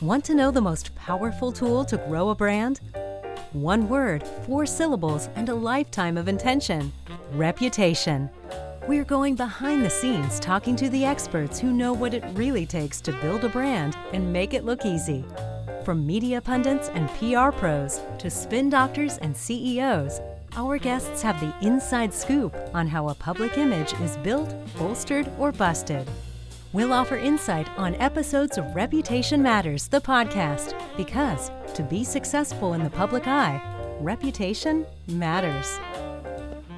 Want to know the most powerful tool to grow a brand? One word, 4 syllables, and a lifetime of intention. Reputation. We're going behind the scenes talking to the experts who know what it really takes to build a brand and make it look easy. From media pundits and PR pros to spin doctors and CEOs, our guests have the inside scoop on how a public image is built, bolstered, or busted. We'll offer insight on episodes of Reputation Matters, the podcast, because to be successful in the public eye, reputation matters.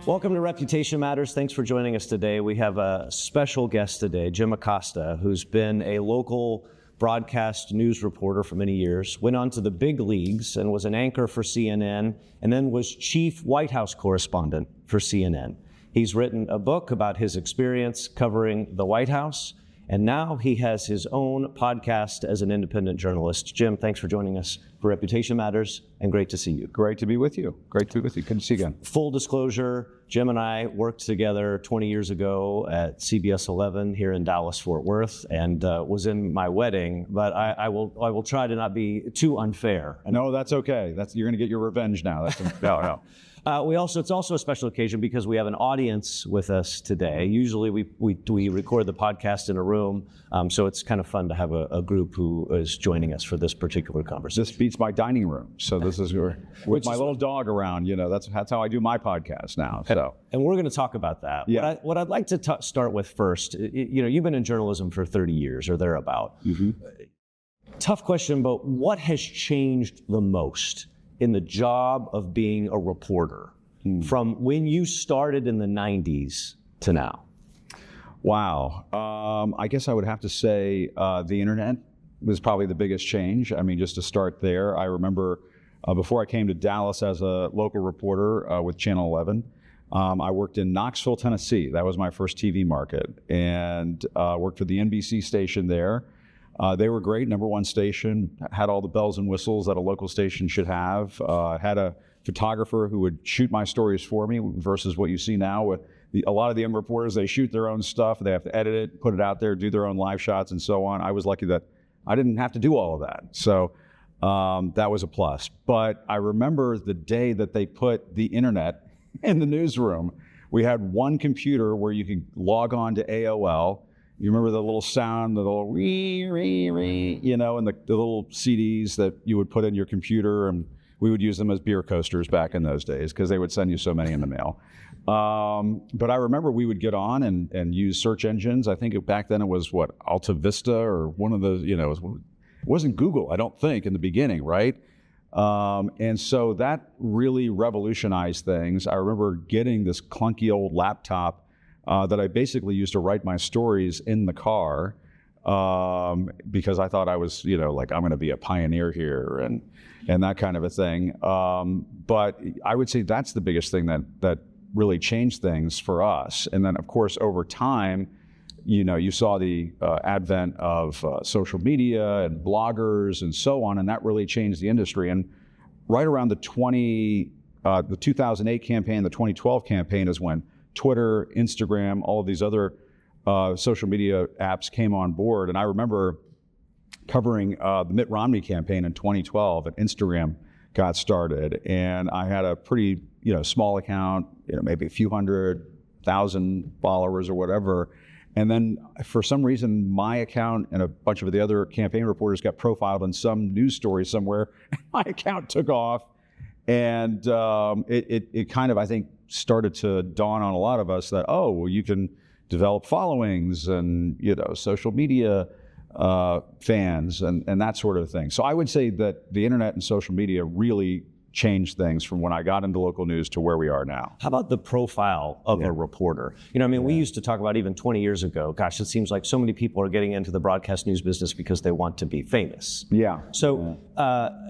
Welcome to Reputation Matters. Thanks for joining us today. We have a special guest today, Jim Acosta, who's been a local broadcast news reporter for many years, went on to the big leagues and was an anchor for CNN, and then was chief White House correspondent for CNN. He's written a book about his experience covering the White House, and now he has his own podcast as an independent journalist. Jim, thanks for joining us for Reputation Matters, and great to see you. Great to be with you. Great to be with you. Good to see you again. Full disclosure, Jim and I worked together 20 years ago at CBS 11 here in Dallas, Fort Worth, and was in my wedding, but I will try to not be too unfair. No, that's okay. You're going to get your revenge now. No. It's also a special occasion because we have an audience with us today. Usually we record the podcast in a room, so it's kind of fun to have a group who is joining us for this particular conversation. This beats my dining room, so this is with my little dog around. You know, that's how I do my podcast now. So, and we're going to talk about that. Yeah. What I'd like to start with first, you've been in journalism for 30 years or thereabout. Mm-hmm. Tough question, but what has changed the most in the job of being a reporter from when you started in the 90s to now? Wow. I guess I would have to say the internet was probably the biggest change. I mean, just to start there, I remember before I came to Dallas as a local reporter with Channel 11, I worked in Knoxville, Tennessee. That was my first TV market, and worked for the NBC station there. They were great, #1 station, had all the bells and whistles that a local station should have. Had a photographer who would shoot my stories for me versus what you see now with a lot of the young reporters. They shoot their own stuff, they have to edit it, put it out there, do their own live shots and so on. I was lucky that I didn't have to do all of that. So that was a plus. But I remember the day that they put the internet in the newsroom. We had one computer where you could log on to AOL. You remember the little sound, the little and the little CDs that you would put in your computer, and we would use them as beer coasters back in those days because they would send you so many in the mail. But I remember we would get on and use search engines. I think back then it was Alta Vista or one of the, it wasn't Google, I don't think, in the beginning, right? And so that really revolutionized things. I remember getting this clunky old laptop that I basically used to write my stories in the car because I thought I was, I'm going to be a pioneer here and that kind of a thing. But I would say that's the biggest thing that really changed things for us. And then, of course, over time, you saw the advent of social media and bloggers and so on, and that really changed the industry. And right around the 2008 campaign, the 2012 campaign is when Twitter, Instagram, all of these other social media apps came on board. And I remember covering the Mitt Romney campaign in 2012, and Instagram got started. And I had a pretty small account, maybe a few 100,000 followers or whatever. And then for some reason, my account and a bunch of the other campaign reporters got profiled in some news story somewhere. My account took off. And it kind of, I think, started to dawn on a lot of us that, you can develop followings and, social media fans and that sort of thing. So I would say that the internet and social media really changed things from when I got into local news to where we are now. How about the profile of a reporter? We used to talk about even 20 years ago, gosh, it seems like so many people are getting into the broadcast news business because they want to be famous. Yeah. So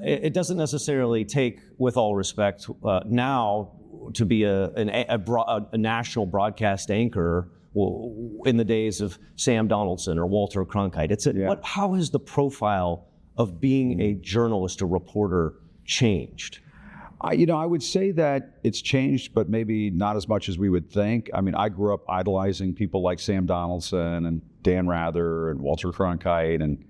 it doesn't necessarily take, with all respect, now to be a national broadcast anchor in the days of Sam Donaldson or Walter Cronkite. How has the profile of being a journalist, a reporter, changed? I would say that it's changed, but maybe not as much as we would think. I mean, I grew up idolizing people like Sam Donaldson and Dan Rather and Walter Cronkite and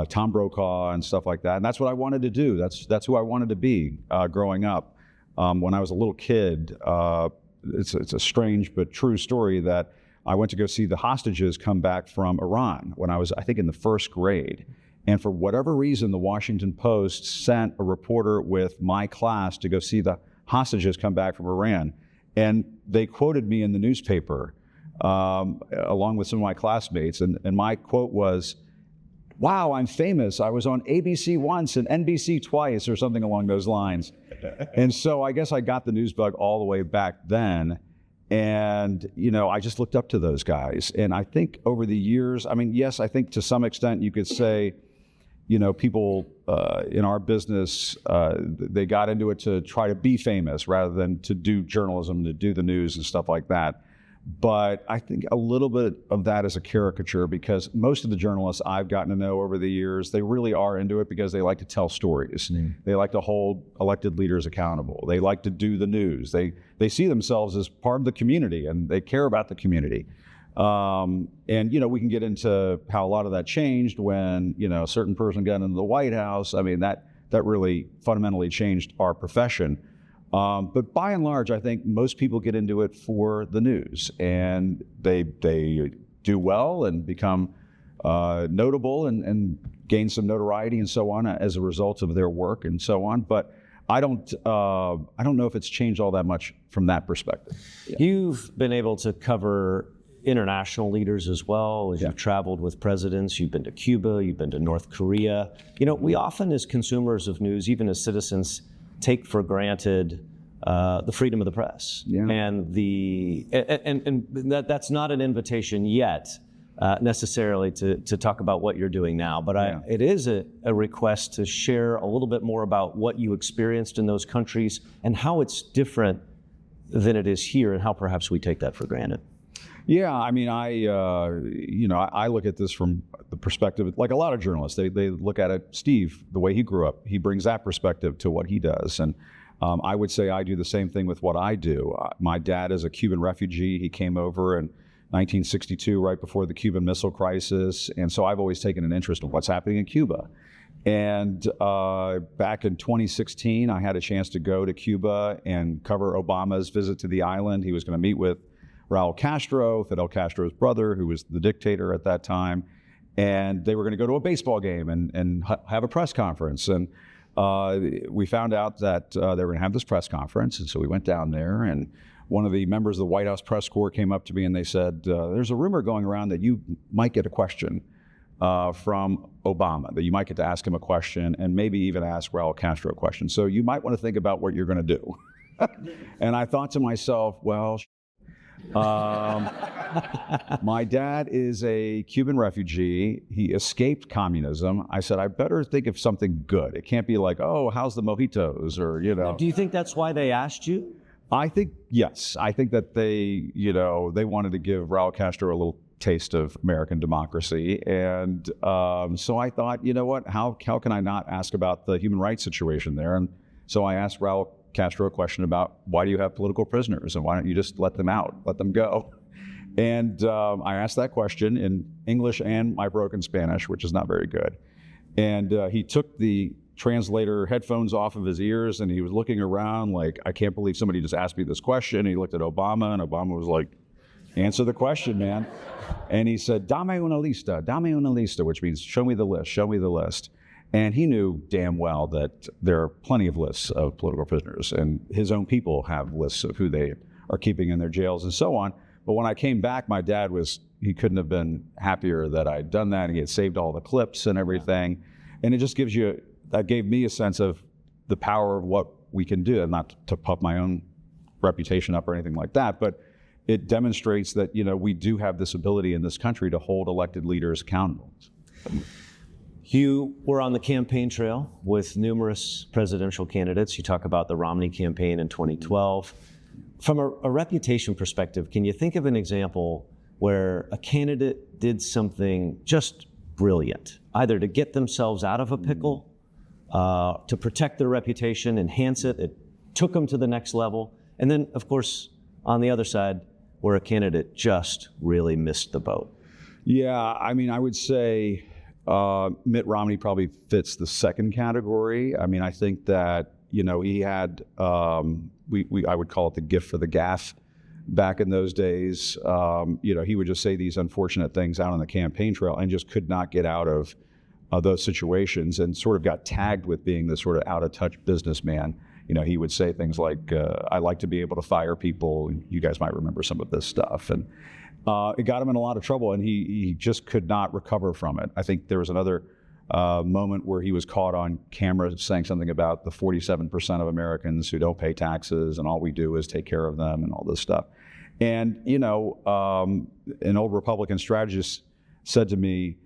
Tom Brokaw and stuff like that. And that's what I wanted to do. That's who I wanted to be growing up. When I was a little kid, it's a strange but true story that I went to go see the hostages come back from Iran when I was, I think, in the first grade. And for whatever reason, the Washington Post sent a reporter with my class to go see the hostages come back from Iran. And they quoted me in the newspaper along with some of my classmates. And my quote was, "Wow, I'm famous. I was on ABC once and NBC twice," or something along those lines. And so I guess I got the news bug all the way back then. And, I just looked up to those guys. And I think over the years, yes, I think to some extent you could say, people in our business, they got into it to try to be famous rather than to do journalism, to do the news and stuff like that. But I think a little bit of that is a caricature, because most of the journalists I've gotten to know over the years, they really are into it because they like to tell stories. They like to hold elected leaders accountable. They like to do the news. They see themselves as part of the community, and they care about the community. And we can get into how a lot of that changed when a certain person got into the White House. That really fundamentally changed our profession. But by and large, I think most people get into it for the news, and they do well and become notable and gain some notoriety and so on as a result of their work and so on. But I don't know if it's changed all that much from that perspective. Yeah. You've been able to cover international leaders as well, as you've traveled with presidents. You've been to Cuba, you've been to North Korea. We often, as consumers of news, even as citizens, take for granted the freedom of the press, and that's not an invitation yet necessarily to talk about what you're doing now, but it is a request to share a little bit more about what you experienced in those countries and how it's different than it is here, and how perhaps we take that for granted. Yeah, I look at this from the perspective, like a lot of journalists, they look at it, Steve, the way he grew up, he brings that perspective to what he does. And I would say I do the same thing with what I do. My dad is a Cuban refugee. He came over in 1962, right before the Cuban Missile Crisis. And so I've always taken an interest in what's happening in Cuba. And back in 2016, I had a chance to go to Cuba and cover Obama's visit to the island. He was going to meet with Raul Castro, Fidel Castro's brother, who was the dictator at that time, and they were going to go to a baseball game and have a press conference. And we found out that they were going to have this press conference, and so we went down there, and one of the members of the White House press corps came up to me and they said, there's a rumor going around that you might get a question from Obama, that you might get to ask him a question and maybe even ask Raul Castro a question. So you might want to think about what you're going to do. And I thought to myself, well, my dad is a Cuban refugee. He escaped communism. I said, I better think of something good. It can't be like, oh, how's the mojitos, or, Do you think that's why they asked you? I think, yes. I think that they wanted to give Raul Castro a little taste of American democracy. And so I thought, you know what, how can I not ask about the human rights situation there? And so I asked Raul Castro a question about, why do you have political prisoners, and why don't you just let them out, let them go? And I asked that question in English and my broken Spanish, which is not very good. And he took the translator headphones off of his ears, and he was looking around like, I can't believe somebody just asked me this question. And he looked at Obama, and Obama was like, answer the question, man. And he said, dame una lista, which means show me the list. And he knew damn well that there are plenty of lists of political prisoners, and his own people have lists of who they are keeping in their jails and so on. But when I came back, my dad he couldn't have been happier that I'd done that, and he had saved all the clips and everything. And it just gave me a sense of the power of what we can do, and not to puff my own reputation up or anything like that, but it demonstrates that, we do have this ability in this country to hold elected leaders accountable. You were on the campaign trail with numerous presidential candidates. You talk about the Romney campaign in 2012. From a reputation perspective, can you think of an example where a candidate did something just brilliant, either to get themselves out of a pickle, to protect their reputation, enhance it, it took them to the next level, and then, of course, on the other side, where a candidate just really missed the boat? Yeah, I would say, Mitt Romney probably fits the second category. I mean, I think that, he had, I would call it the gift for the gaffe back in those days. He would just say these unfortunate things out on the campaign trail and just could not get out of those situations, and sort of got tagged with being this sort of out of touch businessman. He would say things like, I like to be able to fire people. You guys might remember some of this stuff. And it got him in a lot of trouble, and he just could not recover from it. I think there was another moment where he was caught on camera saying something about the 47% of Americans who don't pay taxes, and all we do is take care of them and all this stuff. And, an old Republican strategist said to me,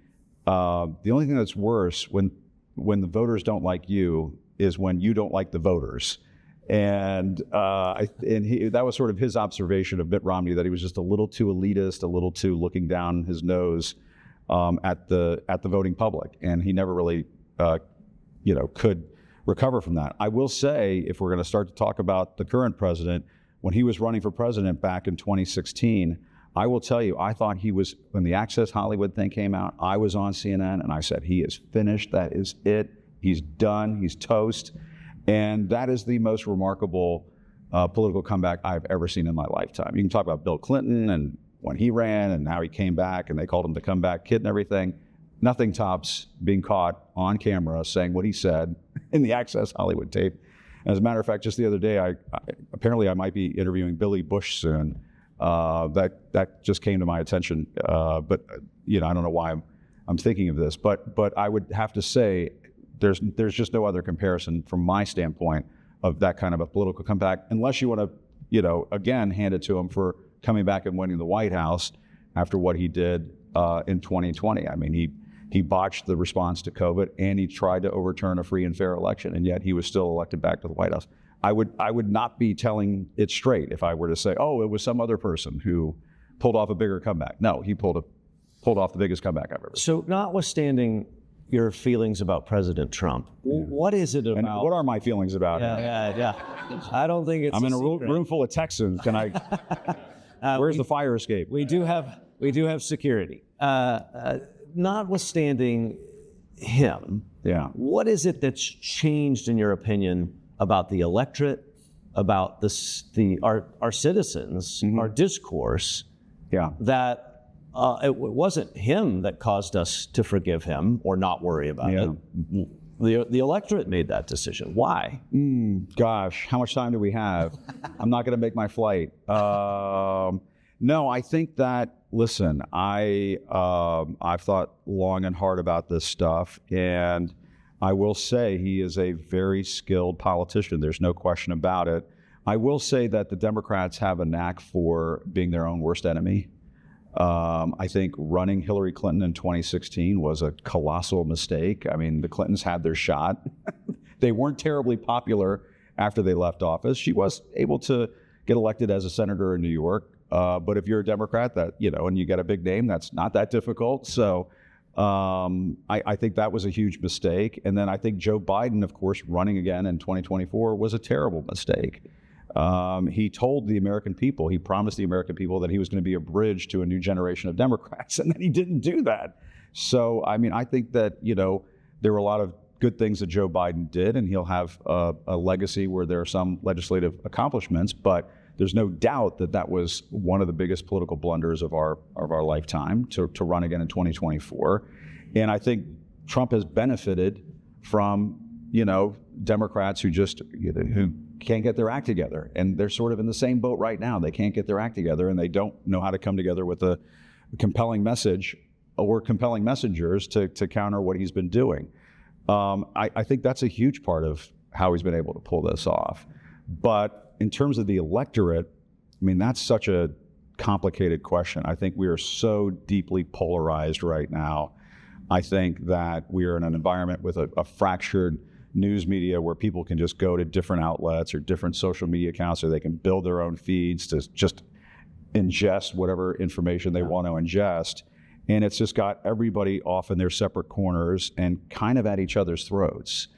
the only thing that's worse when the voters don't like you is when you don't like the voters. And that was sort of his observation of Mitt Romney, that he was just a little too elitist, a little too looking down his nose at the voting public, and he never really could recover from that. I will say, if we're going to start to talk about the current president, when he was running for president back in 2016, I will tell you, I thought he was, when the Access Hollywood thing came out, I was on CNN and I said, he is finished, that is it, he's done, he's toast. And that is the most remarkable political comeback I've ever seen in my lifetime. You can talk about Bill Clinton and when he ran and how he came back and they called him the comeback kid and everything. Nothing tops being caught on camera saying what he said in the Access Hollywood tape. As a matter of fact, just the other day, apparently I might be interviewing Billy Bush soon. That just came to my attention, but I don't know why I'm thinking of this. But I would have to say there's just no other comparison from my standpoint of that kind of a political comeback, unless you want to again hand it to him for coming back and winning the White House after what he did in 2020. I mean, he botched the response to COVID, and he tried to overturn a free and fair election, and yet he was still elected back to the White House. I would not be telling it straight if I were to say, oh, it was some other person who pulled off a bigger comeback. No, he pulled off the biggest comeback I've ever seen. So, notwithstanding your feelings about President Trump, what is it about? And what are my feelings about him? Yeah. I don't think it's. I'm in a room full of Texans. Can I? Where's the fire escape? We do have security. Notwithstanding him, what is it that's changed in your opinion about the electorate, about our citizens, our discourse? That it wasn't him that caused us to forgive him or not worry about it. The electorate made that decision. Why? Gosh, how much time do we have? I'm not going to make my flight. No, I think that, listen, I've thought long and hard about this stuff, and I will say he is a very skilled politician. There's no question about it. I will say that the Democrats have a knack for being their own worst enemy. I think running Hillary Clinton in 2016 was a colossal mistake. I mean, the Clintons had their shot. They weren't terribly popular after they left office. She was able to get elected as a senator in New York. But if you're a Democrat, and you get a big name, that's not that difficult. So I think that was a huge mistake. And then I think Joe Biden, of course, running again in 2024 was a terrible mistake. He told the American people, he promised the American people that he was going to be a bridge to a new generation of Democrats, and then he didn't do that. So, I mean, I think that, there were a lot of good things that Joe Biden did, and he'll have a legacy where there are some legislative accomplishments, but there's no doubt that that was one of the biggest political blunders of our lifetime to run again in 2024. And I think Trump has benefited from, Democrats who just, who can't get their act together. And they're sort of in the same boat right now. They can't get their act together, and they don't know how to come together with a compelling message or compelling messengers to counter what he's been doing. I think that's a huge part of how he's been able to pull this off. But in terms of the electorate, I mean, that's such a complicated question. I think we are so deeply polarized right now. I think that we are in an environment with a fractured news media where people can just go to different outlets or different social media accounts, or they can build their own feeds to just ingest whatever information they want to ingest. And it's just got everybody off in their separate corners and kind of at each other's throats.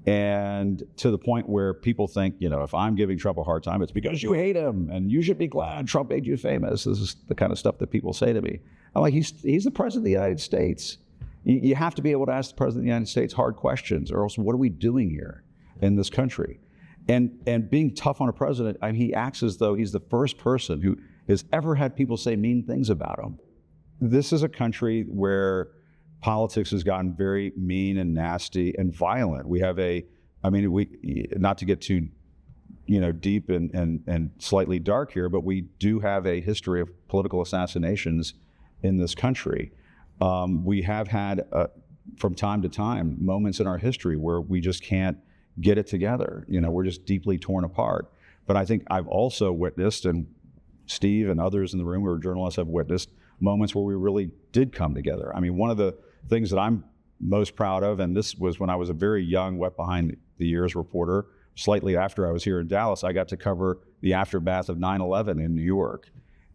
And to the point where people think, if I'm giving Trump a hard time, it's because you hate him and you should be glad Trump made you famous. This is the kind of stuff that people say to me. I'm like, he's the president of the United States. You have to be able to ask the President of the United States hard questions, or else what are we doing here in this country? And being tough on a president, I mean, he acts as though he's the first person who has ever had people say mean things about him. This is a country where politics has gotten very mean and nasty and violent. We have not to get too deep and slightly dark here, but we do have a history of political assassinations in this country. We have had, from time to time, moments in our history where we just can't get it together. We're just deeply torn apart. But I think I've also witnessed, and Steve and others in the room who are journalists have witnessed, moments where we really did come together. I mean, one of the things that I'm most proud of, and this was when I was a very young, wet behind the ears reporter, slightly after I was here in Dallas, I got to cover the aftermath of 9/11 in New York.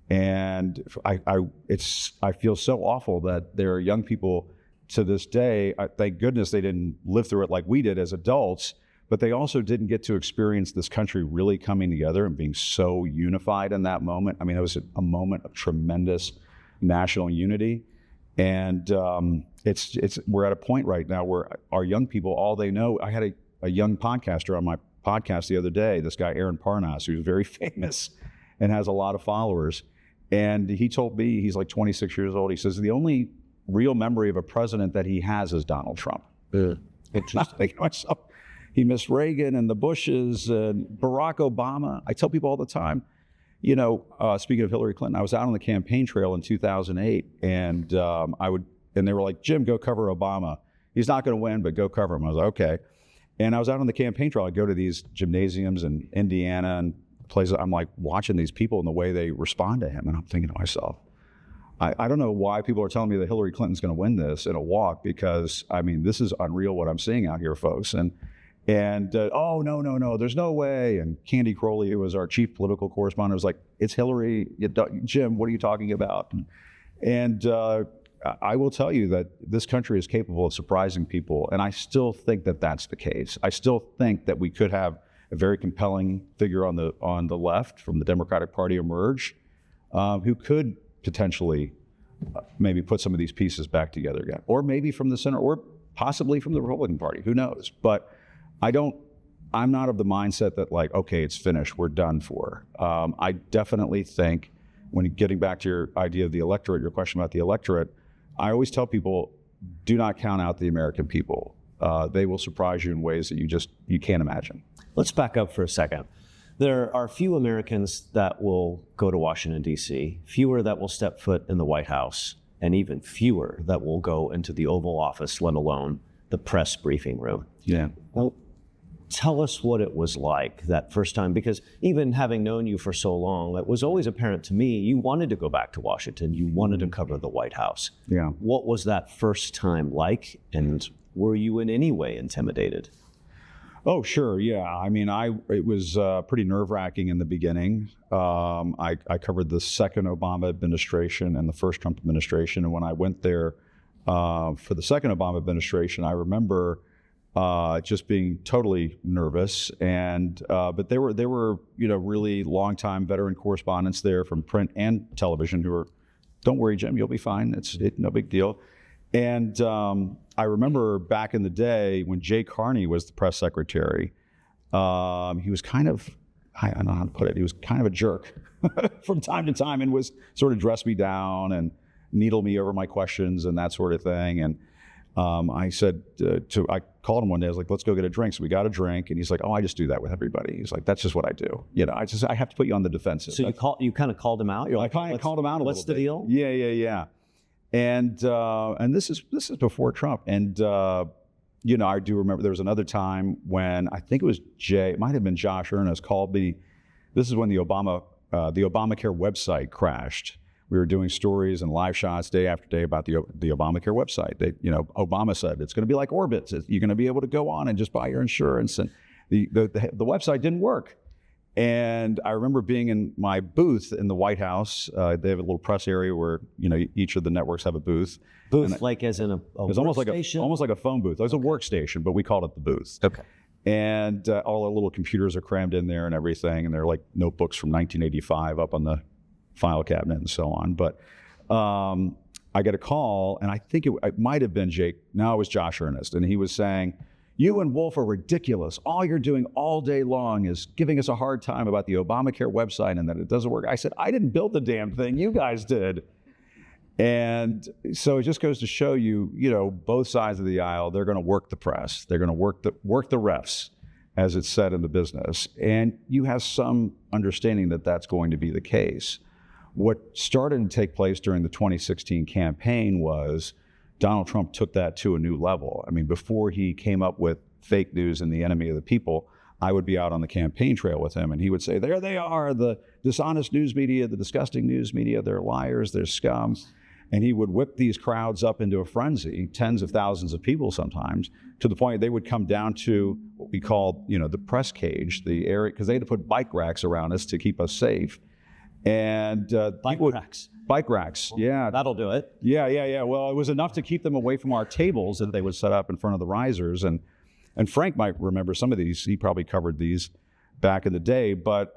And I feel so awful that there are young people to this day, thank goodness they didn't live through it like we did as adults, but they also didn't get to experience this country really coming together and being so unified in that moment. I mean, it was a moment of tremendous national unity. And we're at a point right now where our young people, all they know, I had a young podcaster on my podcast the other day, this guy, Aaron Parnas, who's very famous and has a lot of followers. And he told me, he's like 26 years old, he says, the only real memory of a president that he has is Donald Trump. Interesting. Myself, he missed Reagan and the Bushes and Barack Obama. I tell people all the time, speaking of Hillary Clinton, I was out on the campaign trail in 2008, and they were like, Jim, go cover Obama. He's not going to win, but go cover him. I was like, okay. And I was out on the campaign trail. I go to these gymnasiums in Indiana and places. I'm like watching these people and the way they respond to him, and I'm thinking to myself, I don't know why people are telling me that Hillary Clinton's going to win this in a walk, because I mean, this is unreal what I'm seeing out here, folks. And oh, no, there's no way. And Candy Crowley, who was our chief political correspondent, was like, it's Hillary. Jim, what are you talking about? And I will tell you that this country is capable of surprising people, and I still think that that's the case. I still think that we could have a very compelling figure on the left from the Democratic Party emerge, who could potentially maybe put some of these pieces back together again, or maybe from the center, or possibly from the Republican Party. Who knows? But I'm not of the mindset that like, okay, it's finished, we're done for. I definitely think, when getting back to your idea of the electorate, your question about the electorate, I always tell people, do not count out the American people. They will surprise you in ways that you can't imagine. Let's back up for a second. There are few Americans that will go to Washington, D.C., fewer that will step foot in the White House, and even fewer that will go into the Oval Office, let alone the press briefing room. Yeah. Well, tell us what it was like that first time, because even having known you for so long, it was always apparent to me you wanted to go back to Washington. You wanted to cover the White House. Yeah. What was that first time like, and were you in any way intimidated? Oh, sure. Yeah. I mean, it was pretty nerve-wracking in the beginning. I covered the second Obama administration and the first Trump administration. And when I went there for the second Obama administration, I remember just being totally nervous. And but there were really long-time veteran correspondents there from print and television who were, don't worry, Jim, you'll be fine. It's no big deal. And I remember back in the day when Jay Carney was the press secretary, he was kind of, I don't know how to put it, he was kind of a jerk from time to time, and was sort of dress me down and needle me over my questions and that sort of thing. And I called him one day, I was like, let's go get a drink. So we got a drink, and he's like, oh, I just do that with everybody. He's like, that's just what I do. I have to put you on the defensive. So you kind of called him out? You're like, I called him out a little bit. What's the deal? Yeah. And this is before Trump. And I do remember there was another time when I think it was it might have been Josh Earnest, called me. This is when the Obamacare website crashed. We were doing stories and live shots day after day about the Obamacare website. Obama said it's going to be like Orbitz. You're going to be able to go on and just buy your insurance, and the website didn't work. And I remember being in my booth in the White House. They have a little press area where each of the networks have a booth. Like as in a it's almost like a phone booth. It was a workstation, but we called it the booth. Okay. And all our little computers are crammed in there and everything, and they're like notebooks from 1985 up on the file cabinet and so on. But I get a call, and I think it might have been Jake. No, it was Josh Earnest, and he was saying, "You and Wolf are ridiculous. All you're doing all day long is giving us a hard time about the Obamacare website and that it doesn't work." I said, "I didn't build the damn thing. You guys did." And so it just goes to show you, both sides of the aisle, they're going to work the press. They're going to work the refs, as it's said in the business. And you have some understanding that that's going to be the case. What started to take place during the 2016 campaign was Donald Trump took that to a new level. I mean, before he came up with fake news and the enemy of the people, I would be out on the campaign trail with him, and he would say, "There they are, the dishonest news media, the disgusting news media, they're liars, they're scum." And he would whip these crowds up into a frenzy, tens of thousands of people sometimes, to the point they would come down to what we call, the press cage, the area, because they had to put bike racks around us to keep us safe. And Bike racks. Bike racks, yeah. That'll do it. Yeah. Well, it was enough to keep them away from our tables that they would set up in front of the risers. And Frank might remember some of these. He probably covered these back in the day. But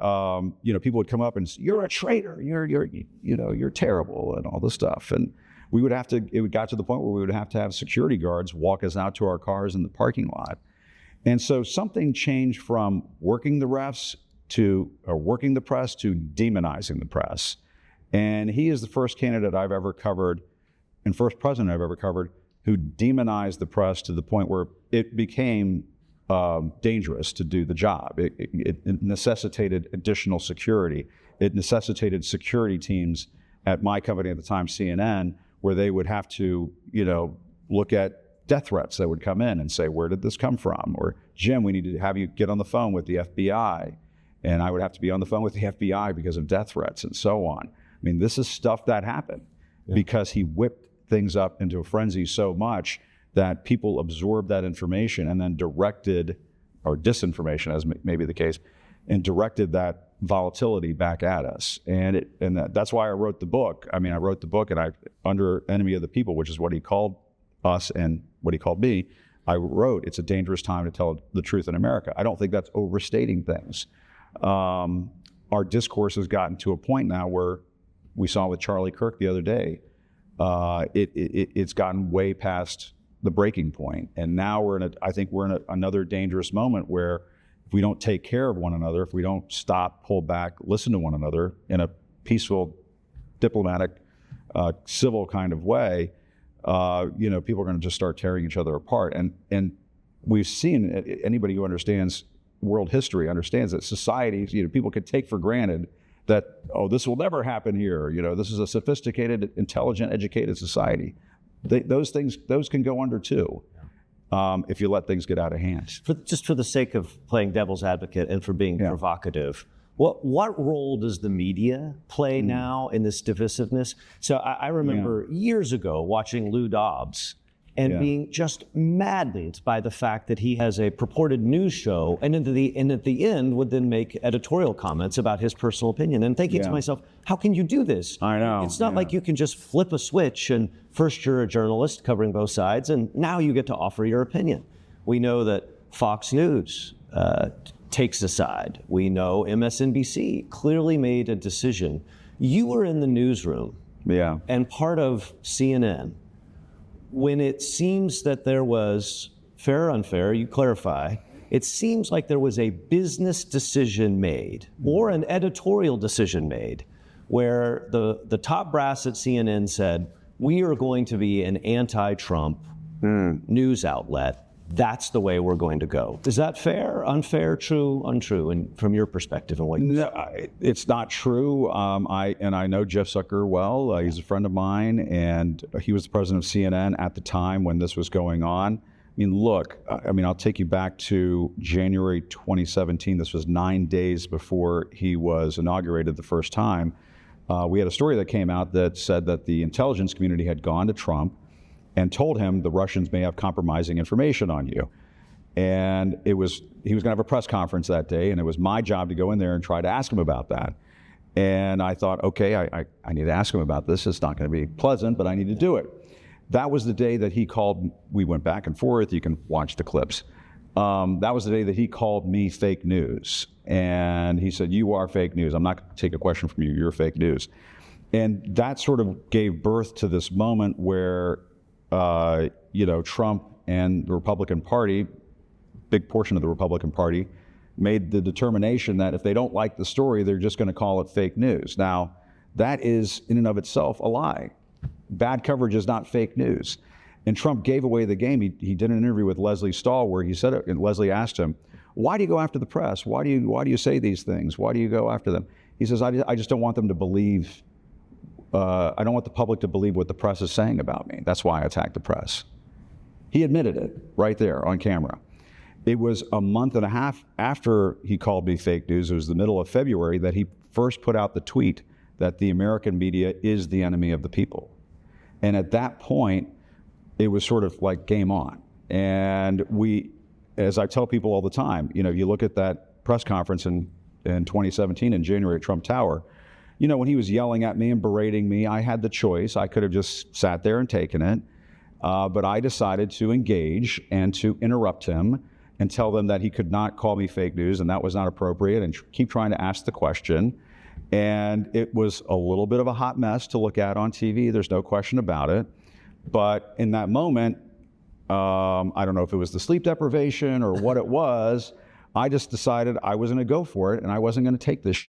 people would come up and say, "You're a traitor. You're terrible," and all this stuff. And we would have to. It got to the point where we would have to have security guards walk us out to our cars in the parking lot. And so something changed from working the refs working the press to demonizing the press. And he is the first candidate I've ever covered, and first president I've ever covered, who demonized the press to the point where it became dangerous to do the job. It necessitated additional security. It necessitated security teams at my company at the time, CNN, where they would have to, look at death threats that would come in and say, "Where did this come from?" Or, "Jim, we need to have you get on the phone with the FBI." And I would have to be on the phone with the FBI because of death threats and so on. I mean, this is stuff that happened because he whipped things up into a frenzy so much that people absorbed that information and then directed, or disinformation as may be the case, and directed that volatility back at us. And that's why I wrote the book. I mean, I wrote the book, and under enemy of the people, which is what he called us and what he called me, I wrote, "It's a dangerous time to tell the truth in America." I don't think that's overstating things. Our discourse has gotten to a point now where we saw with Charlie Kirk the other day, it's gotten way past the breaking point. And now I think we're in another dangerous moment where if we don't take care of one another, if we don't stop, pull back, listen to one another in a peaceful, diplomatic, civil kind of way, people are going to just start tearing each other apart. And we've seen, anybody who understands world history understands that societies, people can take for granted that, this will never happen here. This is a sophisticated, intelligent, educated society. Those can go under too, if you let things get out of hand. Just for the sake of playing devil's advocate and for being provocative, what role does the media play now in this divisiveness? So I remember years ago watching Lou Dobbs and being just maddened by the fact that he has a purported news show, and at the end would then make editorial comments about his personal opinion, and thinking to myself, how can you do this? I know. It's not like you can just flip a switch and first you're a journalist covering both sides, and now you get to offer your opinion. We know that Fox News takes a side. We know MSNBC clearly made a decision. You were in the newsroom and part of CNN. When it seems that there was, fair or unfair, you clarify, it seems like there was a business decision made or an editorial decision made where the top brass at CNN said, we are going to be an anti-Trump news outlet. That's the way we're going to go. Is that fair, unfair, true, untrue, and from your perspective and what you say? It's not true. I know Jeff Zucker well. He's a friend of mine, and he was the president of CNN at the time when this was going on. I'll take you back to January 2017. This was 9 days before he was inaugurated the first time. We had a story that came out that said that the intelligence community had gone to Trump and told him the Russians may have compromising information on you. And he was going to have a press conference that day, and it was my job to go in there and try to ask him about that. And I thought, okay, I need to ask him about this. It's not going to be pleasant, but I need to do it. That was the day that he called. We went back and forth. You can watch the clips. That was the day that he called me fake news. And he said, you are fake news. I'm not going to take a question from you. You're fake news. And that sort of gave birth to this moment where, Trump and the Republican Party, big portion of the Republican Party, made the determination that if they don't like the story, they're just going to call it fake news. Now, that is in and of itself a lie. Bad coverage is not fake news. And Trump gave away the game. He did an interview with Leslie Stahl where he said it, and Leslie asked him, why do you go after the press? Why do you say these things? Why do you go after them? He says, I just don't want them to believe, I don't want the public to believe what the press is saying about me. That's why I attacked the press. He admitted it right there on camera. It was a month and a half after he called me fake news, it was the middle of February, that he first put out the tweet that the American media is the enemy of the people. And at that point, it was sort of like game on. And we, as I tell people all the time, you look at that press conference in 2017 in January at Trump Tower, when he was yelling at me and berating me, I had the choice. I could have just sat there and taken it. But I decided to engage and to interrupt him and tell them that he could not call me fake news and that was not appropriate, and keep trying to ask the question. And it was a little bit of a hot mess to look at on TV. There's no question about it. But in that moment, I don't know if it was the sleep deprivation or what it was, I just decided I was going to go for it and I wasn't going to take this.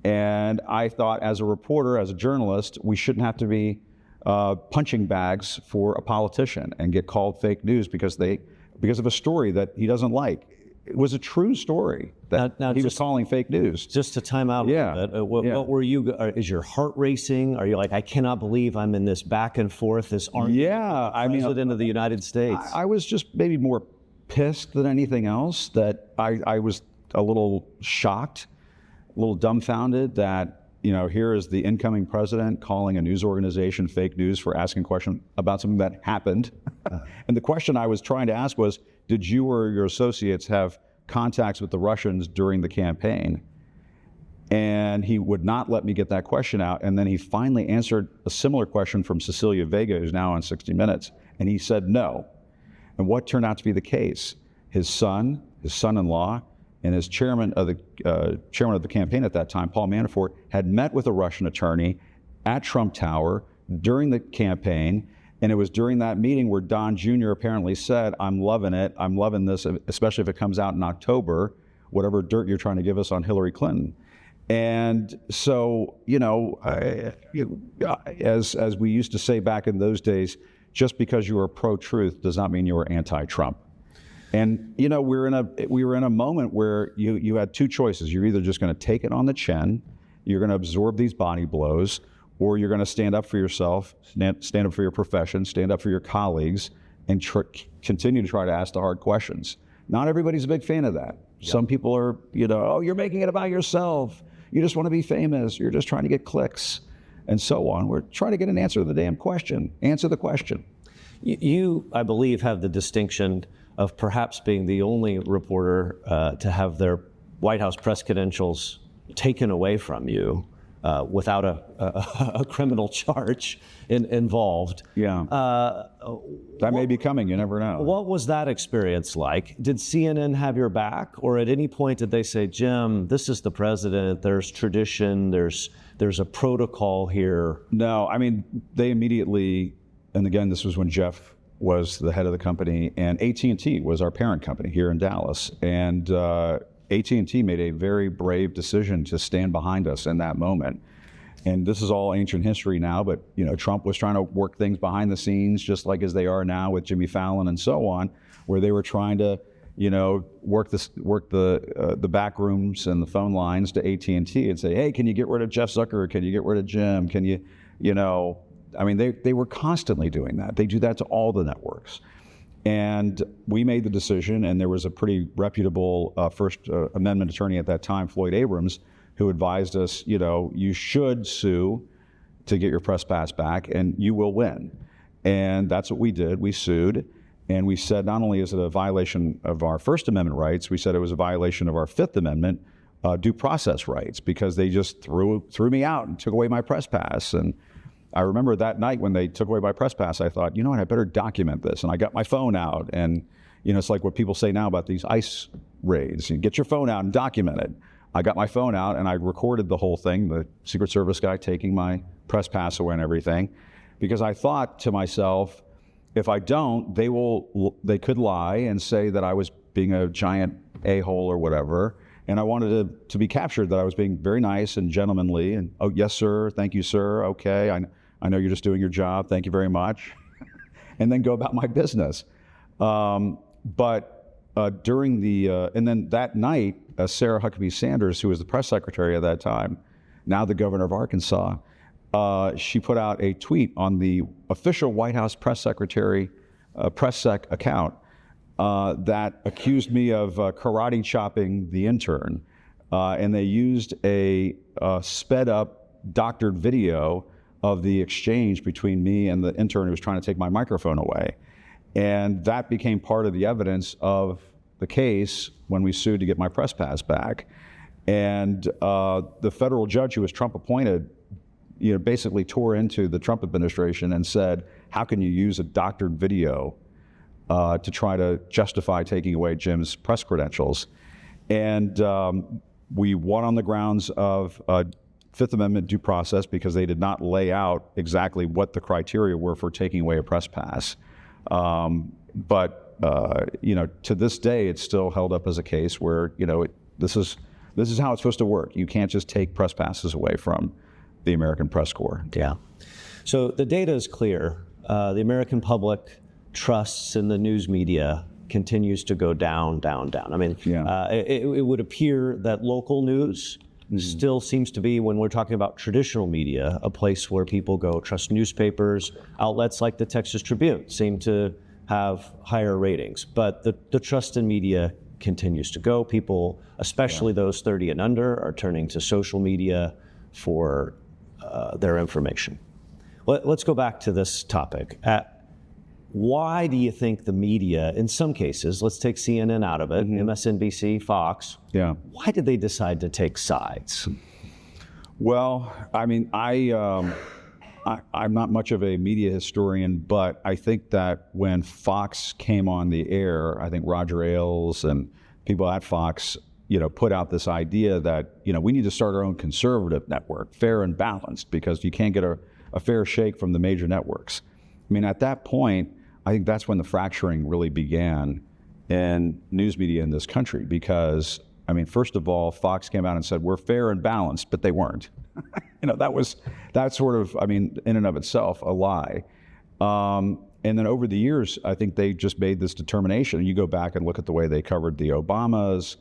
And I thought, as a reporter, as a journalist, we shouldn't have to be punching bags for a politician and get called fake news because of a story that he doesn't like. It was a true story that he was calling fake news. Just to time out a little bit, what were you, is your heart racing? Are you like, I cannot believe I'm in this back and forth, this argument with the President of the United States? I was just maybe more pissed than anything else, that I was a little shocked, a little dumbfounded that, here is the incoming president calling a news organization fake news for asking a question about something that happened. And the question I was trying to ask was, did you or your associates have contacts with the Russians during the campaign? And he would not let me get that question out. And then he finally answered a similar question from Cecilia Vega, who's now on 60 Minutes. And he said no. And what turned out to be the case? His son-in-law, and his chairman of the campaign at that time, Paul Manafort, had met with a Russian attorney at Trump Tower during the campaign. And it was during that meeting where Don Jr. apparently said, I'm loving it. I'm loving this, especially if it comes out in October, whatever dirt you're trying to give us on Hillary Clinton. And so, as we used to say back in those days, just because you were pro-truth does not mean you were anti-Trump. And, we were in a moment where you had two choices. You're either just going to take it on the chin, you're going to absorb these body blows, or you're going to stand up for yourself, stand up for your profession, stand up for your colleagues, and continue to try to ask the hard questions. Not everybody's a big fan of that. Yep. Some people are, oh, you're making it about yourself. You just want to be famous. You're just trying to get clicks, and so on. We're trying to get an answer to the damn question. Answer the question. You, I believe, have the distinction of perhaps being the only reporter to have their White House press credentials taken away from you without a criminal charge involved. Yeah. That may be coming, you never know. What was that experience like? Did CNN have your back, or at any point did they say, Jim, this is the president, there's tradition, there's a protocol here? No, they immediately, and again, this was when Jeff was the head of the company, and AT&T was our parent company here in Dallas. And AT&T made a very brave decision to stand behind us in that moment. And this is all ancient history now, but Trump was trying to work things behind the scenes, just like as they are now with Jimmy Fallon and so on, where they were trying to, work the back rooms and the phone lines to AT&T and say, hey, can you get rid of Jeff Zucker? Can you get rid of Jim? Can you, they were constantly doing that. They do that to all the networks. And we made the decision, and there was a pretty reputable First Amendment attorney at that time, Floyd Abrams, who advised us, you should sue to get your press pass back, and you will win. And that's what we did. We sued, and we said not only is it a violation of our First Amendment rights, we said it was a violation of our Fifth Amendment due process rights, because they just threw me out and took away my press pass. And I remember that night when they took away my press pass, I thought, I better document this. And I got my phone out, and it's like what people say now about these ICE raids. You get your phone out and document it. I got my phone out and I recorded the whole thing, the Secret Service guy taking my press pass away and everything, because I thought to myself, if I don't, they could lie and say that I was being a giant a-hole or whatever. And I wanted to be captured that I was being very nice and gentlemanly and, oh, yes, sir, thank you, sir, okay, I know you're just doing your job, thank you very much, and then go about my business. But during and then that night, Sarah Huckabee Sanders, who was the press secretary at that time, now the governor of Arkansas, she put out a tweet on the official White House press secretary press sec account that accused me of karate chopping the intern. And they used a sped up, doctored video of the exchange between me and the intern who was trying to take my microphone away. And that became part of the evidence of the case when we sued to get my press pass back. And the federal judge who was Trump appointed, basically tore into the Trump administration and said, how can you use a doctored video to try to justify taking away Jim's press credentials? And we won on the grounds of Fifth Amendment due process because they did not lay out exactly what the criteria were for taking away a press pass. But to this day, it's still held up as a case where, this is how it's supposed to work. You can't just take press passes away from the American press corps. Yeah. So the data is clear. The American public trusts in the news media continues to go down, down, down. I mean, it would appear that local news still seems to be, when we're talking about traditional media, a place where people go trust newspapers. Outlets like the Texas Tribune seem to have higher ratings, but the trust in media continues to go. People, especially those 30 and under, are turning to social media for their information. Let's go back to this topic. Why do you think the media, in some cases, let's take CNN out of it, MSNBC, Fox, why did they decide to take sides? Well, I mean, I'm not much of a media historian, but I think that when Fox came on the air, I think Roger Ailes and people at Fox, put out this idea that, we need to start our own conservative network, fair and balanced, because you can't get a fair shake from the major networks. I mean, at that point, I think that's when the fracturing really began in news media in this country, because, I mean, first of all, Fox came out and said, we're fair and balanced, but they weren't. That's sort of, I mean, in and of itself, a lie. And then over the years, I think they just made this determination. You go back and look at the way they covered the Obamas,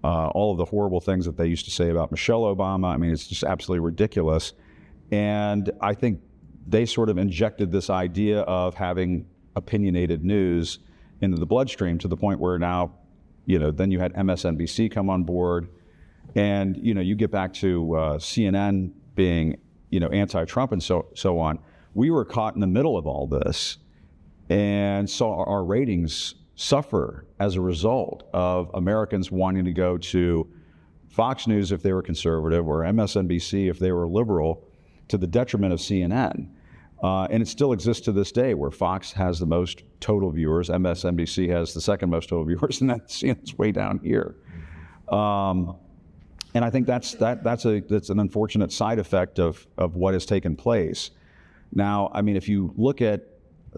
all of the horrible things that they used to say about Michelle Obama. I mean, it's just absolutely ridiculous. And I think they sort of injected this idea of having opinionated news into the bloodstream to the point where now, then you had MSNBC come on board. And, you get back to CNN being, anti-Trump and so on. We were caught in the middle of all this and saw our ratings suffer as a result of Americans wanting to go to Fox News if they were conservative or MSNBC if they were liberal, to the detriment of CNN. And it still exists to this day, where Fox has the most total viewers, MSNBC has the second most total viewers, and that CNN's way down here. And I think that's an unfortunate side effect of what has taken place. Now, I mean, if you look at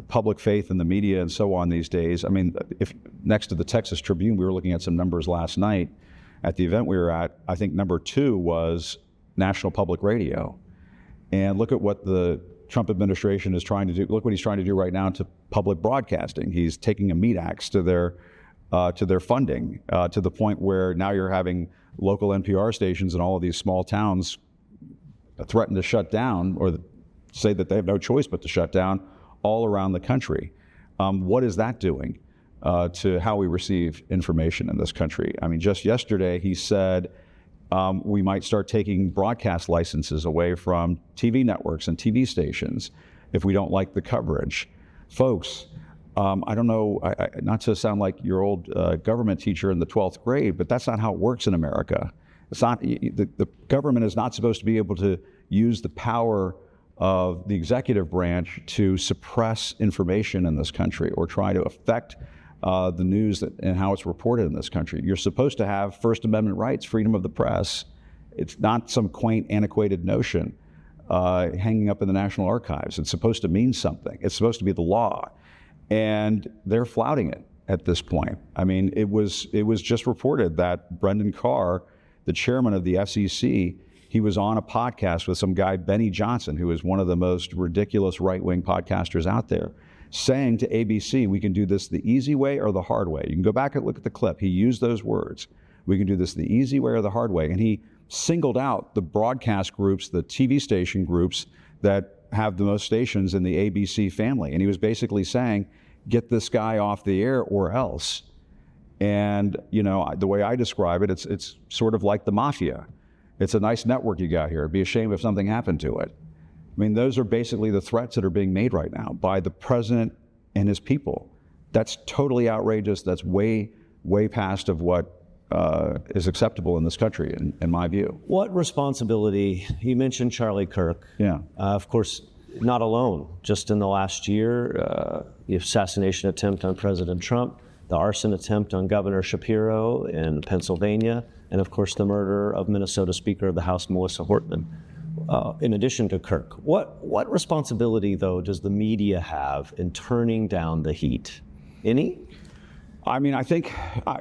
public faith in the media and so on these days, I mean, if next to the Texas Tribune, we were looking at some numbers last night at the event we were at, I think number 2 was National Public Radio. And look at what the Trump administration is trying to do. Look what he's trying to do right now to public broadcasting. He's taking a meat axe to their funding, to the point where now you're having local NPR stations in all of these small towns threaten to shut down, or say that they have no choice but to shut down, all around the country. What is that doing to how we receive information in this country? I mean, just yesterday he said we might start taking broadcast licenses away from TV networks and TV stations if we don't like the coverage. Folks, I don't know, not to sound like your old government teacher in the 12th grade, but that's not how it works in America. It's not, the government is not supposed to be able to use the power of the executive branch to suppress information in this country or try to affect the news and how it's reported in this country. You're supposed to have First Amendment rights, freedom of the press. It's not some quaint, antiquated notion hanging up in the National Archives. It's supposed to mean something. It's supposed to be the law. And they're flouting it at this point. I mean, it was just reported that Brendan Carr, the chairman of the FCC, he was on a podcast with some guy, Benny Johnson, who is one of the most ridiculous right-wing podcasters out there, saying to ABC, we can do this the easy way or the hard way. You can go back and look at the clip. He used those words. We can do this the easy way or the hard way. And he singled out the broadcast groups, the TV station groups that have the most stations in the ABC family. And he was basically saying, get this guy off the air or else. And, you know, the way I describe it, it's sort of like the mafia. It's a nice network you got here. It'd be a shame if something happened to it. I mean, those are basically the threats that are being made right now by the president and his people. That's totally outrageous. That's way, way past of what is acceptable in this country, in my view. What responsibility, you mentioned Charlie Kirk. Yeah. Of course, not alone. Just in the last year, the assassination attempt on President Trump, the arson attempt on Governor Shapiro in Pennsylvania, and of course the murder of Minnesota Speaker of the House, Melissa Hortman. In addition to Kirk, what responsibility, though, does the media have in turning down the heat? Any? I mean, I think,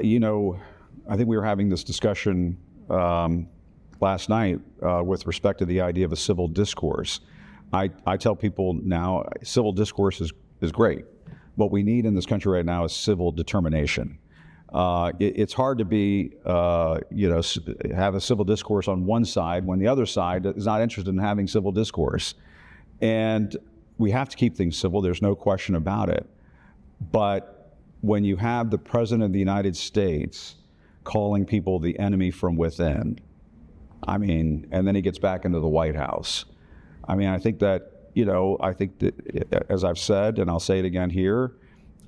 you know, I think we were having this discussion last night with respect to the idea of a civil discourse. I tell people now, civil discourse is great. What we need in this country right now is civil determination. It's hard to be, you know, have a civil discourse on one side when the other side is not interested in having civil discourse. And we have to keep things civil, there's no question about it. But when you have the President of the United States calling people the enemy from within, I mean, and then he gets back into the White House. I mean, I think that, you know, I think that, as I've said, and I'll say it again here,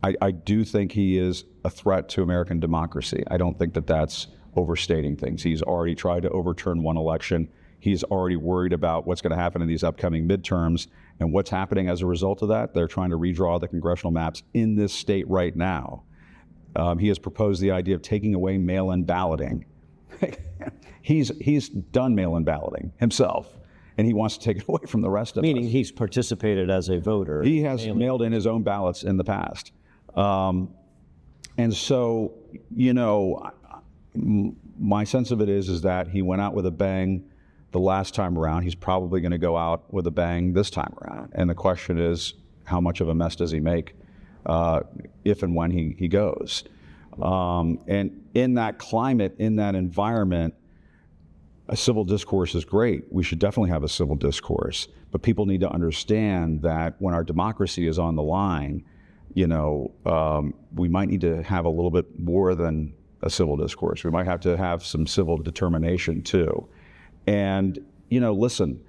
I do think he is a threat to American democracy. I don't think that that's overstating things. He's already tried to overturn one election. He's already worried about what's going to happen in these upcoming midterms. And what's happening as a result of that? They're trying to redraw the congressional maps in this state right now. He has proposed the idea of taking away mail-in balloting. He's done mail-in balloting himself, and he wants to take it away from the rest of us. Meaning he's participated as a voter. He has mailed in his own ballots in the past. And so, you know, my sense of it is that he went out with a bang the last time around. He's probably going to go out with a bang this time around. And the question is, how much of a mess does he make if and when he goes? And in that climate, in that environment, a civil discourse is great. We should definitely have a civil discourse. But people need to understand that when our democracy is on the line, you know, we might need to have a little bit more than a civil discourse. We might have to have some civil determination too. And, you know, listen,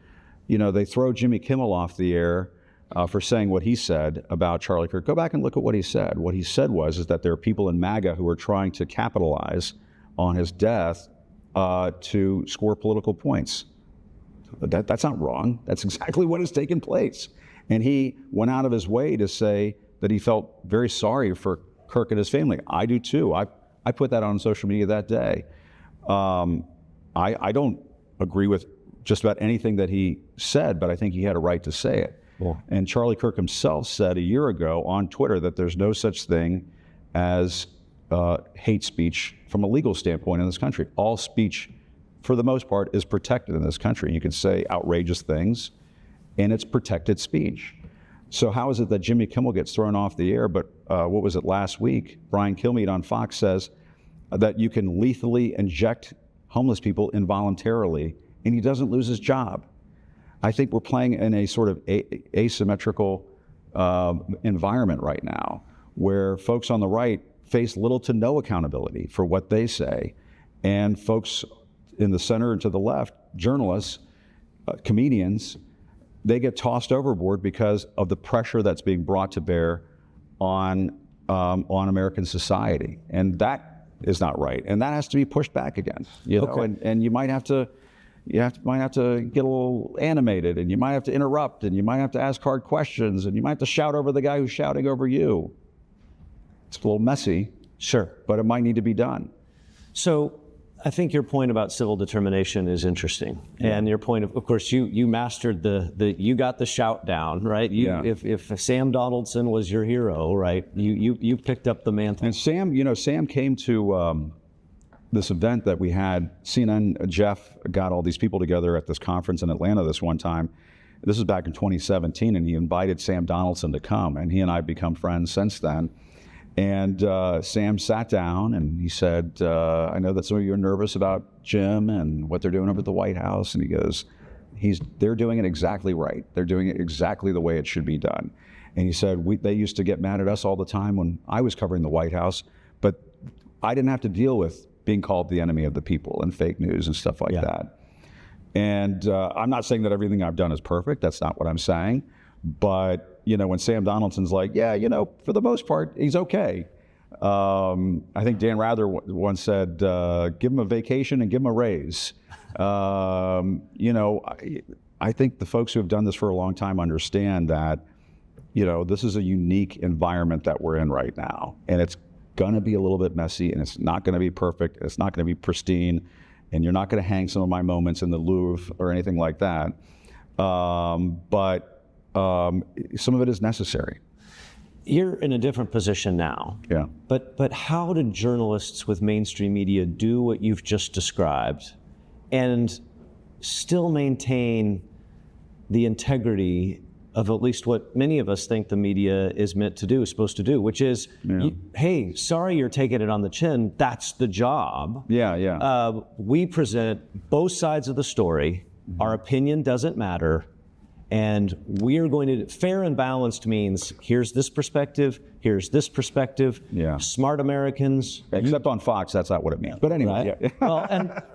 you know, they throw Jimmy Kimmel off the air for saying what he said about Charlie Kirk. Go back and look at what he said. What he said is that there are people in MAGA who are trying to capitalize on his death to score political points. That's not wrong. That's exactly what has taken place. And he went out of his way to say that he felt very sorry for Kirk and his family. I do too. I put that on social media that day. I don't agree with just about anything that he said, but I think he had a right to say it. Cool. And Charlie Kirk himself said a year ago on Twitter that there's no such thing as hate speech from a legal standpoint in this country. All speech, for the most part, is protected in this country. You can say outrageous things, and it's protected speech. So how is it that Jimmy Kimmel gets thrown off the air, but what was it last week? Brian Kilmeade on Fox says that you can lethally inject homeless people involuntarily, and he doesn't lose his job. I think we're playing in a sort of asymmetrical environment right now, where folks on the right face little to no accountability for what they say, and folks in the center and to the left, journalists, comedians, they get tossed overboard because of the pressure that's being brought to bear on American society, and that is not right, and that has to be pushed back against. You know, and you might have to get a little animated, and you might have to interrupt, and you might have to ask hard questions, and you might have to shout over the guy who's shouting over you. It's a little messy, Sure. but it might need to be done. So I think your point about civil determination is interesting. And your point of course, you mastered you got the shout down, right? If Sam Donaldson was your hero, right, you picked up the mantle. And Sam came to this event that we had. CNN, Jeff got all these people together at this conference in Atlanta this one time. This was back in 2017, and he invited Sam Donaldson to come, and he and I have become friends since then. And Sam sat down and he said, I know that some of you are nervous about Jim and what they're doing over at the White House. And he goes, they're doing it exactly right. They're doing it exactly the way it should be done. And he said, they used to get mad at us all the time when I was covering the White House, but I didn't have to deal with being called the enemy of the people and fake news and stuff like that. And I'm not saying that everything I've done is perfect. That's not what I'm saying. But when Sam Donaldson's like, for the most part, he's okay. I think Dan Rather once said, give him a vacation and give him a raise. I think the folks who have done this for a long time understand that, this is a unique environment that we're in right now. And it's going to be a little bit messy, and it's not going to be perfect. It's not going to be pristine. And you're not going to hang some of my moments in the Louvre or anything like that. But some of it is necessary. You're in a different position now. Yeah. But how do journalists with mainstream media do what you've just described and still maintain the integrity of at least what many of us think the media is supposed to do, which is, hey, sorry you're taking it on the chin, that's the job. We present both sides of the story, our opinion doesn't matter, and we are going to, fair and balanced means, here's this perspective, here's this perspective, smart Americans. Except on Fox, that's not what it means. But anyway. Right?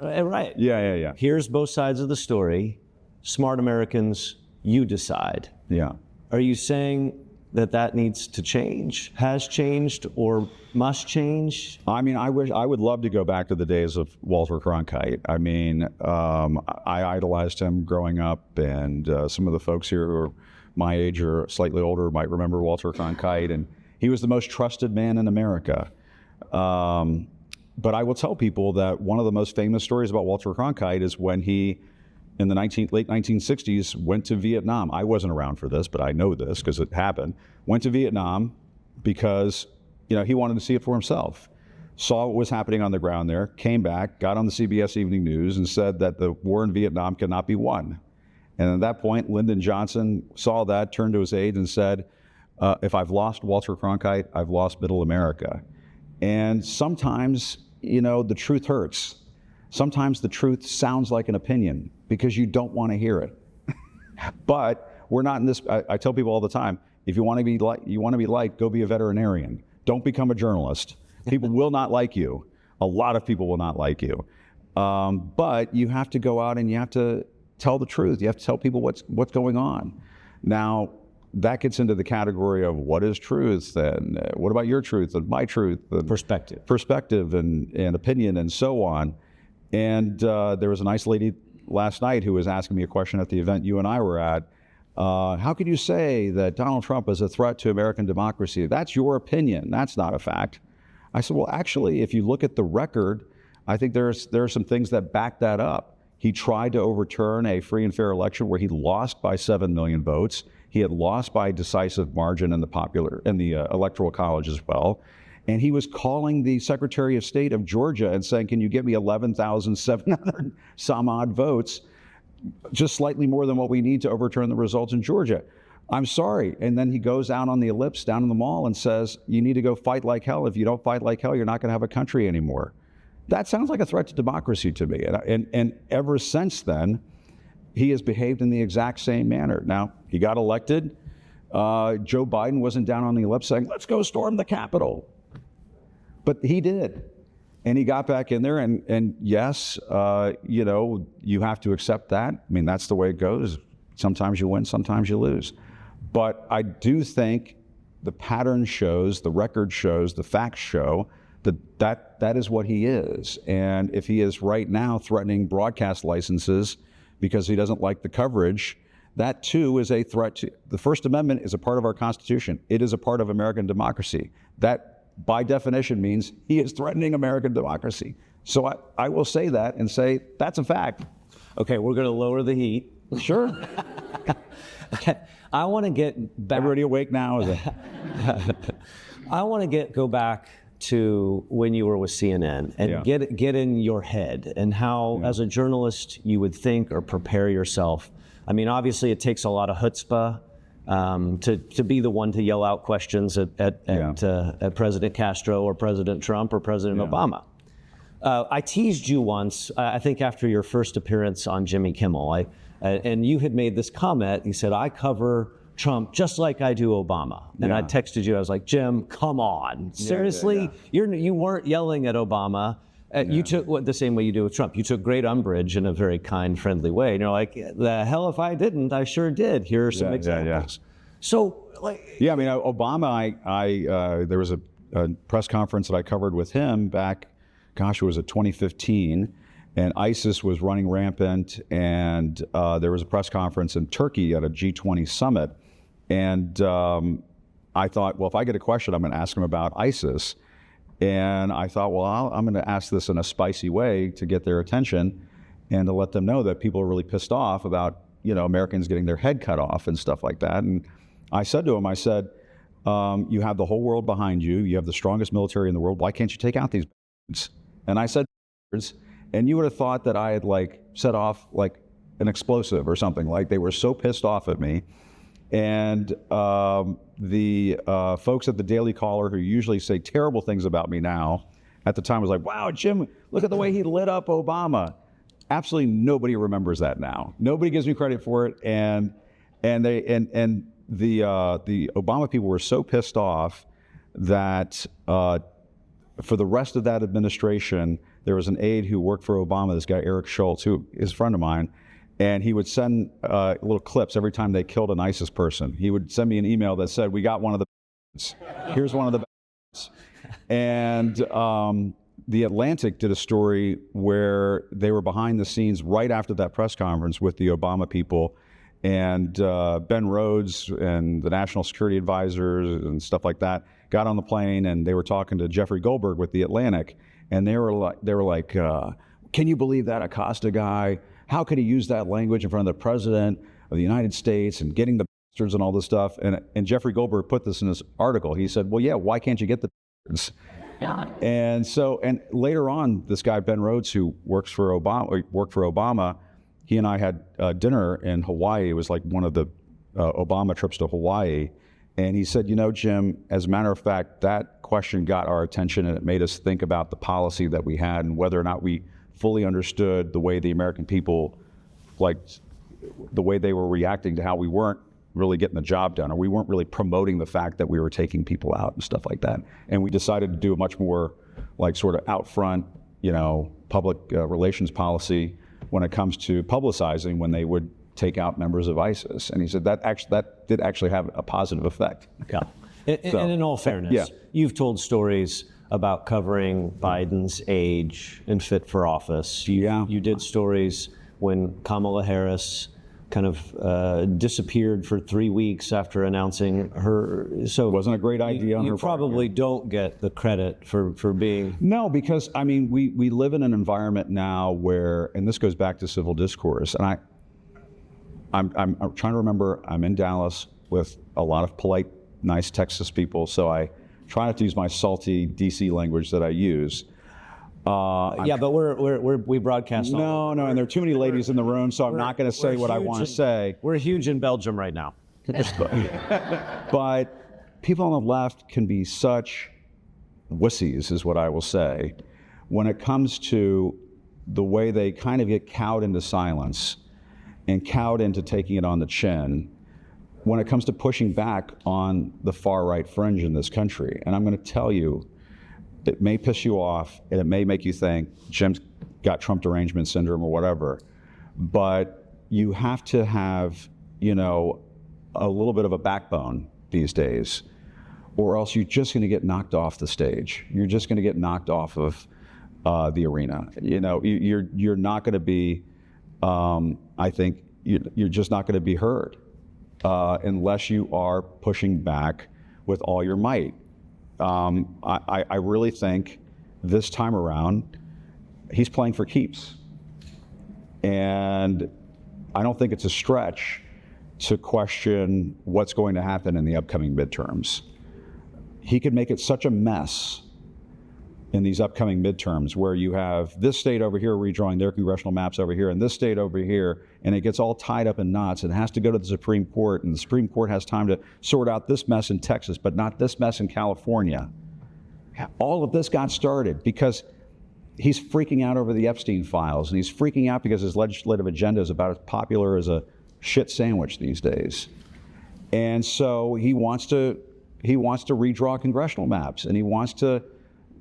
Well, right. Yeah. Here's both sides of the story, smart Americans, you decide. Yeah. Are you saying that needs to change, has changed, or must change? I mean, I would love to go back to the days of Walter Cronkite. I mean, I idolized him growing up, and some of the folks here who are my age or slightly older might remember Walter Cronkite, and he was the most trusted man in America. But I will tell people that one of the most famous stories about Walter Cronkite is when he, in the late 1960s, went to Vietnam. I wasn't around for this, but I know this because it happened. Went to Vietnam because he wanted to see it for himself. Saw what was happening on the ground there, came back, got on the CBS Evening News and said that the war in Vietnam cannot be won. And at that point, Lyndon Johnson saw that, turned to his aides and said, if I've lost Walter Cronkite, I've lost middle America. And sometimes, the truth hurts. Sometimes the truth sounds like an opinion because you don't want to hear it. But we're not in this. I tell people all the time, if you want to be liked, go be a veterinarian. Don't become a journalist. People will not like you. A lot of people will not like you. But you have to go out and you have to tell the truth. You have to tell people what's going on. Now, that gets into the category of what is truth, and what about your truth and my truth, and perspective and opinion and so on. And there was a nice lady last night who was asking me a question at the event you and I were at. How could you say that Donald Trump is a threat to American democracy? That's your opinion. That's not a fact. I said, well, actually, if you look at the record, I think there are some things that back that up. He tried to overturn a free and fair election where he lost by 7 million votes. He had lost by a decisive margin in the Electoral College as well. And he was calling the Secretary of State of Georgia and saying, can you give me 11,700 some odd votes, just slightly more than what we need to overturn the results in Georgia? I'm sorry. And then he goes out on the ellipse down in the mall and says, you need to go fight like hell. If you don't fight like hell, you're not going to have a country anymore. That sounds like a threat to democracy to me. And ever since then, he has behaved in the exact same manner. Now, he got elected. Joe Biden wasn't down on the ellipse saying, let's go storm the Capitol. But he did. And he got back in there. And yes, you have to accept that. I mean, that's the way it goes. Sometimes you win, sometimes you lose. But I do think the pattern shows, the record shows, the facts show that is what he is. And if he is right now threatening broadcast licenses because he doesn't like the coverage, that too is a threat to the First Amendment is a part of our Constitution. It is a part of American democracy. That by definition means he is threatening American democracy. So I will say that and say that's a fact. Okay, we're going to lower the heat. Sure. I want to get back. Everybody awake now? I want to go back to when you were with CNN and get in your head and how, as a journalist, you would think or prepare yourself. I mean, obviously, it takes a lot of chutzpah to be the one to yell out questions at President Castro or President Trump or President Obama. I teased you once, I think after your first appearance on Jimmy Kimmel, and you had made this comment. You said, "I cover Trump just like I do Obama." And I texted you, I was like, "Jim, come on. Seriously? You weren't yelling at Obama. You took the same way you do with Trump. You took great umbrage in a very kind, friendly way. And you're like, the hell if I didn't, I sure did. Here are some examples." So, I mean, Obama, there was a press conference that I covered with him back, it was 2015. And ISIS was running rampant, and there was a press conference in Turkey at a G20 summit. And I thought, well, if I get a question, I'm going to ask him about ISIS. And I thought, well, I'm going to ask this in a spicy way to get their attention and to let them know that people are really pissed off about, Americans getting their head cut off and stuff like that. And I said to him, you have the whole world behind you. You have the strongest military in the world. Why can't you take out these birds? And I said, and you would have thought that I had set off an explosive or something. Like they were so pissed off at me. And the folks at the Daily Caller, who usually say terrible things about me now, at the time was like, "Wow, Jim, look at the way he lit up Obama." Absolutely nobody remembers that now. Nobody gives me credit for it. And the Obama people were so pissed off that for the rest of that administration, there was an aide who worked for Obama, this guy Eric Schultz, who is a friend of mine, and he would send little clips every time they killed an ISIS person. He would send me an email that said, "We got one of the here's one of the And the Atlantic did a story where they were behind the scenes right after that press conference with the Obama people, and Ben Rhodes and the national security advisors and stuff like that got on the plane, and they were talking to Jeffrey Goldberg with the Atlantic. And they were like, "Can you believe that Acosta guy? How could he use that language in front of the president of the United States and getting the bastards and all this stuff?" And Jeffrey Goldberg put this in his article. He said, "Well, yeah, why can't you get the bastards?" And later on, this guy Ben Rhodes, who worked for Obama, he and I had dinner in Hawaii. It was like one of the Obama trips to Hawaii. And he said, "Jim, as a matter of fact, that question got our attention, and it made us think about the policy that we had and whether or not we fully understood the way the American people, the way they were reacting to how we weren't really getting the job done, or we weren't really promoting the fact that we were taking people out and stuff like that. And we decided to do a much more sort of out front, public relations policy when it comes to publicizing when they would take out members of ISIS." And he said that did actually have a positive effect. Yeah. And in all fairness, you've told stories about covering Biden's age and fit for office. You did stories when Kamala Harris kind of disappeared for 3 weeks after announcing her. So it wasn't a great idea on her part. You probably don't get the credit for being. No, because I mean, we live in an environment now where, and this goes back to civil discourse, and I'm trying to remember, I'm in Dallas with a lot of polite, nice Texas people, so I try not to use my salty DC language that I use. But we broadcast. No, and there are too many ladies in the room, so I'm not going to say what I want to say. We're huge in Belgium right now. But people on the left can be such wussies, is what I will say, when it comes to the way they kind of get cowed into silence and cowed into taking it on the chin when it comes to pushing back on the far right fringe in this country. And I'm going to tell you, it may piss you off, and it may make you think Jim's got Trump derangement syndrome or whatever, but you have to have, a little bit of a backbone these days, or else you're just going to get knocked off the stage. You're just going to get knocked off of the arena. You're not going to be, I think, you're just not going to be heard unless you are pushing back with all your might. I really think this time around, he's playing for keeps. And I don't think it's a stretch to question what's going to happen in the upcoming midterms. He could make it such a mess in these upcoming midterms where you have this state over here redrawing their congressional maps over here and this state over here, and it gets all tied up in knots and has to go to the Supreme Court, and the Supreme Court has time to sort out this mess in Texas, but not this mess in California. All of this got started because he's freaking out over the Epstein files, and he's freaking out because his legislative agenda is about as popular as a shit sandwich these days. And so he wants to redraw congressional maps, and he wants to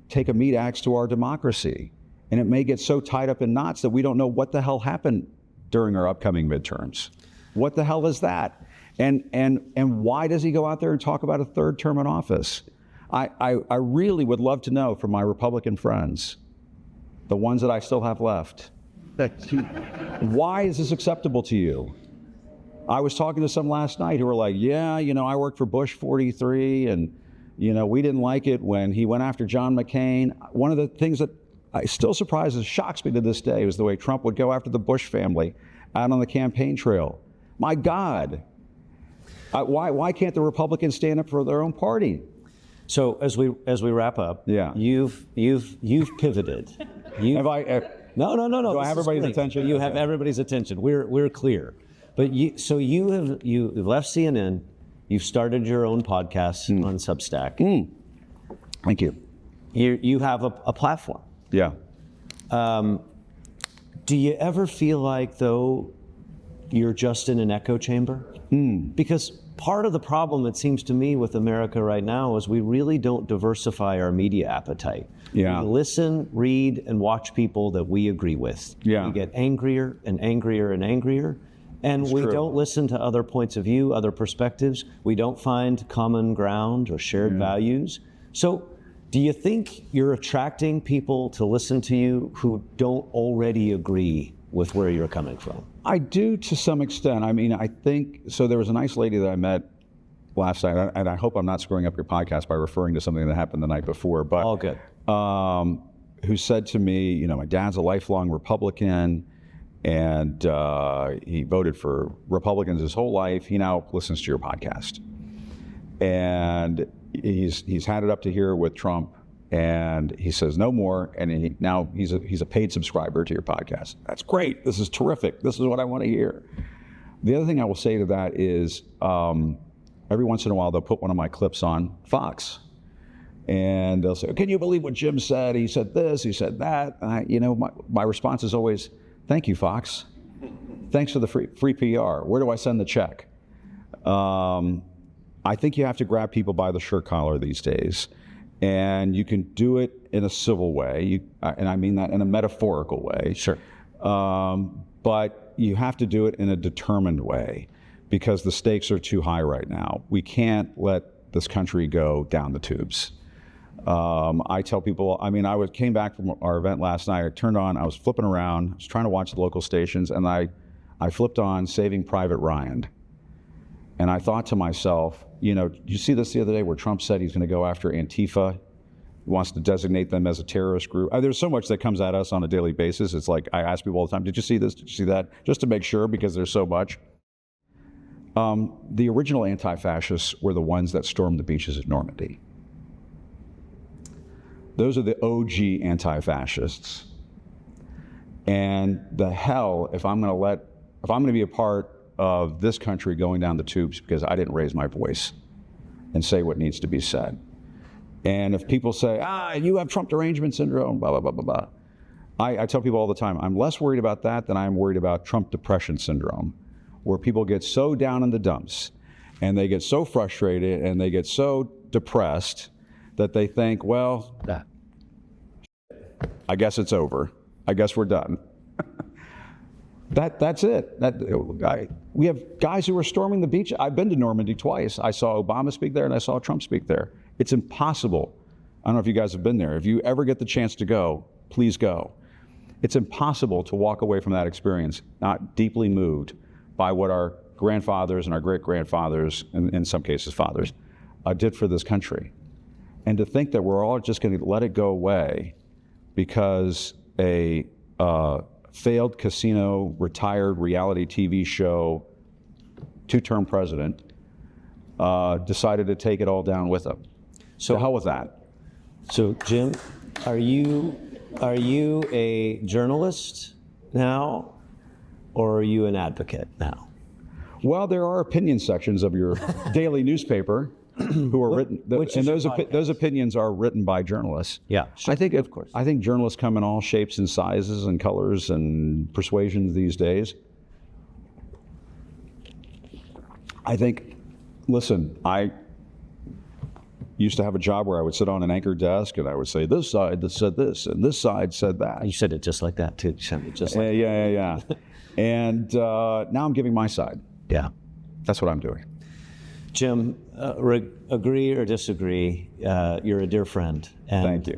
take a meat axe to our democracy. And it may get so tied up in knots that we don't know what the hell happened during our upcoming midterms. What the hell is that? And why does he go out there and talk about a third term in office? I really would love to know from my Republican friends, the ones that I still have left, why is this acceptable to you? I was talking to some last night who were like, yeah, I worked for Bush 43, and we didn't like it when he went after John McCain. One of the things that still surprises, shocks me to this day, was the way Trump would go after the Bush family out on the campaign trail. My God, why can't the Republicans stand up for their own party? So as we wrap up, yeah, you've pivoted. Have I? No. Do I have everybody's attention? You have everybody's attention. We're clear. But you left CNN. You've started your own podcast on Substack. Thank you. You have a platform. Yeah. Do you ever feel like, though, you're just in an echo chamber? Because part of the problem, it seems to me, with America right now is we really don't diversify our media appetite. Yeah. We listen, read, and watch people that we agree with. Yeah. We get angrier and angrier and angrier. And we don't listen to other points of view, other perspectives. We don't find common ground or shared values. So do you think you're attracting people to listen to you who don't already agree with where you're coming from? I do, to some extent. I mean, I think, so there was a nice lady that I met last night, and I hope I'm not screwing up your podcast by referring to something that happened the night before, but all good. Who said to me, my dad's a lifelong Republican, and he voted for Republicans his whole life. He now listens to your podcast, and he's had it up to here with Trump, and he says no more. And now he's a paid subscriber to your podcast. That's great. This is terrific. This is what I want to hear. The other thing I will say to that is, every once in a while they'll put one of my clips on Fox, and they'll say, "Can you believe what Jim said? He said this. He said that." My response is always, "Thank you, Fox. Thanks for the free PR. Where do I send the check?" I think you have to grab people by the shirt collar these days, and you can do it in a civil way, and I mean that in a metaphorical way. Sure. But you have to do it in a determined way, because the stakes are too high right now. We can't let this country go down the tubes. I tell people, came back from our event last night, I was flipping around, I was trying to watch the local stations, and I flipped on Saving Private Ryan. And I thought to myself, did you see this the other day where Trump said he's going to go after Antifa? He wants to designate them as a terrorist group. There's so much that comes at us on a daily basis. It's like, I ask people all the time, did you see this? Did you see that? Just to make sure, because there's so much. The original anti-fascists were the ones that stormed the beaches of Normandy. Those are the OG anti-fascists. And the hell, if I'm going to be a part of this country going down the tubes because I didn't raise my voice and say what needs to be said. And if people say, you have Trump derangement syndrome, blah, blah, blah, blah, blah. I tell people all the time, I'm less worried about that than I'm worried about Trump depression syndrome, where people get so down in the dumps and they get so frustrated and they get so depressed that they think, well, I guess it's over. I guess we're done. That's it. We have guys who are storming the beach. I've been to Normandy twice. I saw Obama speak there and I saw Trump speak there. It's impossible. I don't know if you guys have been there. If you ever get the chance to go, please go. It's impossible to walk away from that experience not deeply moved by what our grandfathers and our great-grandfathers, and in some cases fathers, did for this country. And to think that we're all just going to let it go away because a failed casino, retired reality TV show, two-term president decided to take it all down with him. So the hell with that. So Jim, are you a journalist now, or are you an advocate now? Well, there are opinion sections of your daily newspaper who are written, and those opinions are written by journalists. Yeah, sure. Of course. I think journalists come in all shapes and sizes and colors and persuasions these days. I think, listen, I used to have a job where I would sit on an anchor desk and I would say, this side said this and this side said that. You said it just like that too. You said it just like yeah. And now I'm giving my side. Yeah. That's what I'm doing. Jim, agree or disagree, you're a dear friend. And, thank you.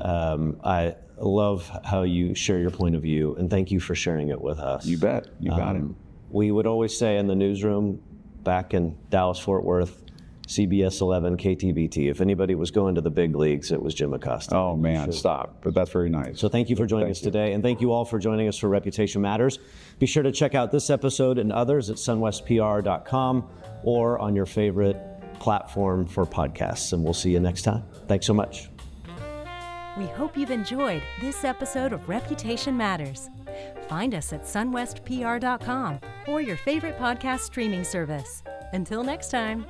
I love how you share your point of view, and thank you for sharing it with us. You bet. You got it. We would always say in the newsroom back in Dallas-Fort Worth, CBS 11, KTVT, if anybody was going to the big leagues, it was Jim Acosta. Oh, man, stop. But that's very nice. So thank you for joining us today, and thank you all for joining us for Reputation Matters. Be sure to check out this episode and others at sunwestpr.com or on your favorite platform for podcasts, and we'll see you next time. Thanks so much. We hope you've enjoyed this episode of Reputation Matters. Find us at sunwestpr.com or your favorite podcast streaming service. Until next time.